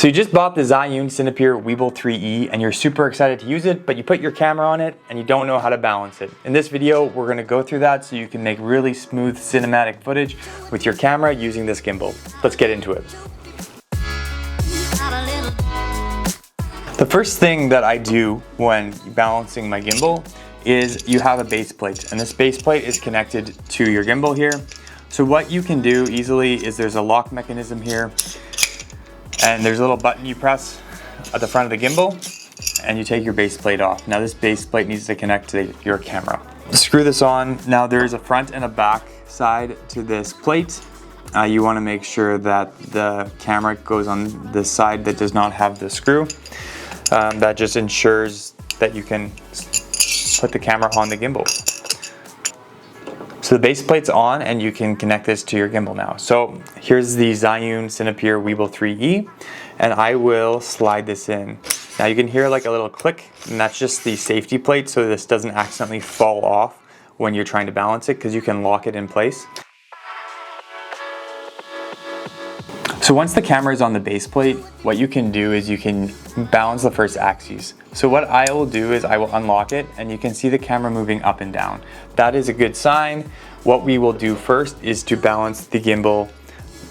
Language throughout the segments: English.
So you just bought the Zhiyun Cinepeer Weebill 3E and you're super excited to use it, but you put your camera on it and you don't know how to balance it. In this video, we're going to go through that so you can make really smooth cinematic footage with your camera using this gimbal. Let's get into it. The first thing that I do when balancing my gimbal is you have a base plate, and this base plate is connected to your gimbal here. So what you can do easily is there's a lock mechanism here, and there's a little button you press at the front of the gimbal and you take your base plate off. Now this base plate needs to connect to your camera. Screw this on. Now there's a front and a back side to this plate. You want to make sure that the camera goes on the side that does not have the screw. That just ensures that you can put the camera on the gimbal. So the base plate's on and you can connect this to your gimbal now. So here's the Zhiyun Cinepeer Weebill 3E, and I will slide this in. Now you can hear like a little click, and that's just the safety plate so this doesn't accidentally fall off when you're trying to balance it, because you can lock it in place. So once the camera is on the base plate, what you can do is you can balance the first axis. So what I will do is I will unlock it and you can see the camera moving up and down. That is a good sign. What we will do first is to balance the gimbal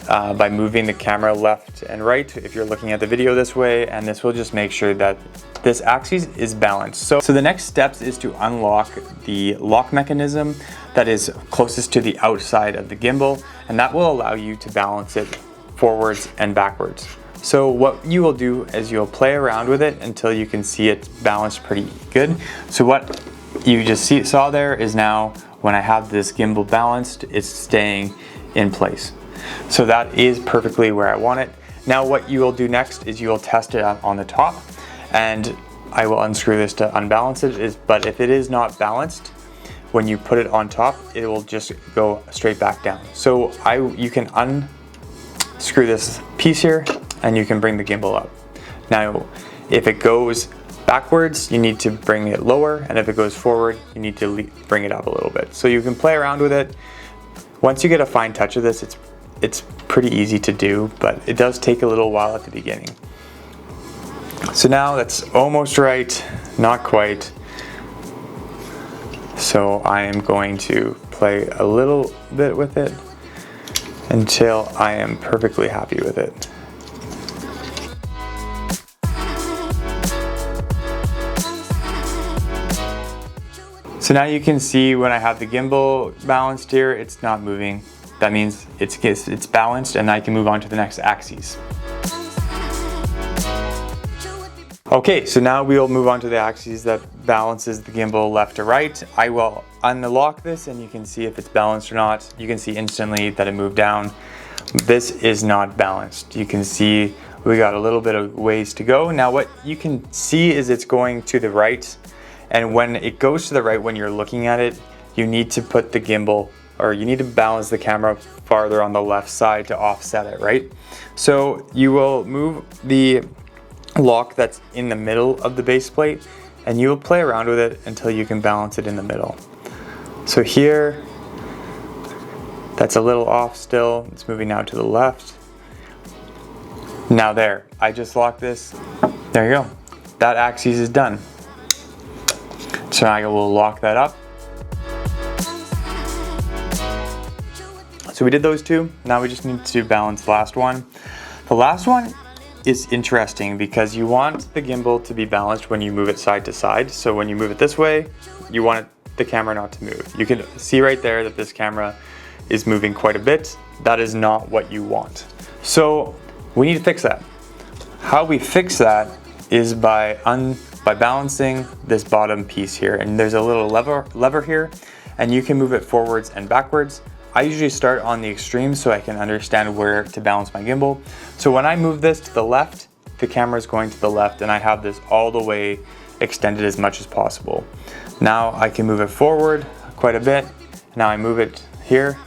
by moving the camera left and right if you're looking at the video this way, and this will just make sure that this axis is balanced. So the next steps is to unlock the lock mechanism that is closest to the outside of the gimbal, and that will allow you to balance it forwards and backwards. So what you will do is you'll play around with it until you can see it balanced pretty good. So what you just saw there is now when I have this gimbal balanced, it's staying in place. So that is perfectly where I want it. Now what you will do next is you will test it on the top, and I will unscrew this to unbalance it. But if it is not balanced, when you put it on top, it will just go straight back down. So you can unscrew this piece here and you can bring the gimbal up. Now if it goes backwards, you need to bring it lower, and if it goes forward, you need to bring it up a little bit. So you can play around with it. Once you get a fine touch of this, it's pretty easy to do, but it does take a little while at the beginning. So now that's almost right, not quite. So I am going to play a little bit with it until I am perfectly happy with it. So now you can see when I have the gimbal balanced here, it's not moving. That means it's balanced and I can move on to the next axis. Okay, so now we'll move on to the axis that balances the gimbal left to right. I will unlock this and you can see if it's balanced or not. You can see instantly that it moved down. This is not balanced. You can see we got a little bit of ways to go. Now what you can see is it's going to the right, and when it goes to the right, when you're looking at it, you need to put the gimbal, or you need to balance the camera farther on the left side to offset it, right? So you will move the lock that's in the middle of the base plate and you will play around with it until you can balance it in the middle. So here, that's a little off still. It's moving now to the left. Now there, I just locked this. There you go. That axis is done. So I will lock that up. So we did those two. Now we just need to balance the last one. The last one is interesting because you want the gimbal to be balanced when you move it side to side. So when you move it this way, you want the camera not to move. You can see right there that this camera is moving quite a bit. That is not what you want. So we need to fix that. How we fix that is by balancing this bottom piece here. And there's a little lever here, and you can move it forwards and backwards. I usually start on the extreme so I can understand where to balance my gimbal. So when I move this to the left, the camera is going to the left, and I have this all the way extended as much as possible. Now I can move it forward quite a bit. Now I move it here,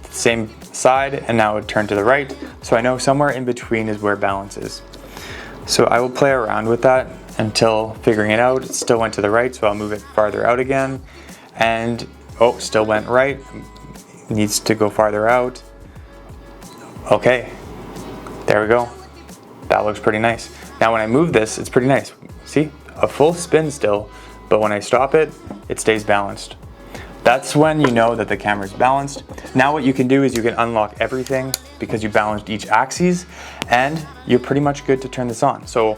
same side, and now it turned to the right. So I know somewhere in between is where balance is. So I will play around with that until figuring it out. It still went to the right, so I'll move it farther out again. And oh, still went right. Needs to go farther out. Okay, there we go. That looks pretty nice. Now when I move this, it's pretty nice. See, a full spin still, but when I stop it, it stays balanced. That's when you know that the camera is balanced. Now what you can do is you can unlock everything because you balanced each axis, and you're pretty much good to turn this on. So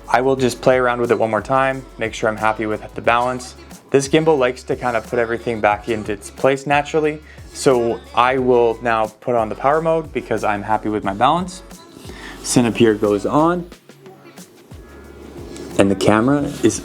I will just play around with it one more time, make sure I'm happy with the balance. This gimbal likes to kind of put everything back into its place naturally. So I will now put on the power mode because I'm happy with my balance. Cinepeer goes on, and the camera is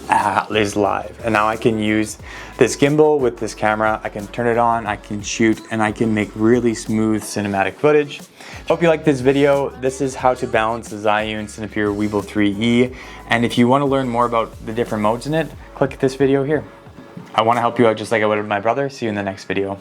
live. And now I can use this gimbal with this camera. I can turn it on, I can shoot, and I can make really smooth cinematic footage. Hope you liked this video. This is how to balance the Zhiyun Cinepeer Weebill 3E. And if you want to learn more about the different modes in it, click this video here. I want to help you out just like I would with my brother. See you in the next video.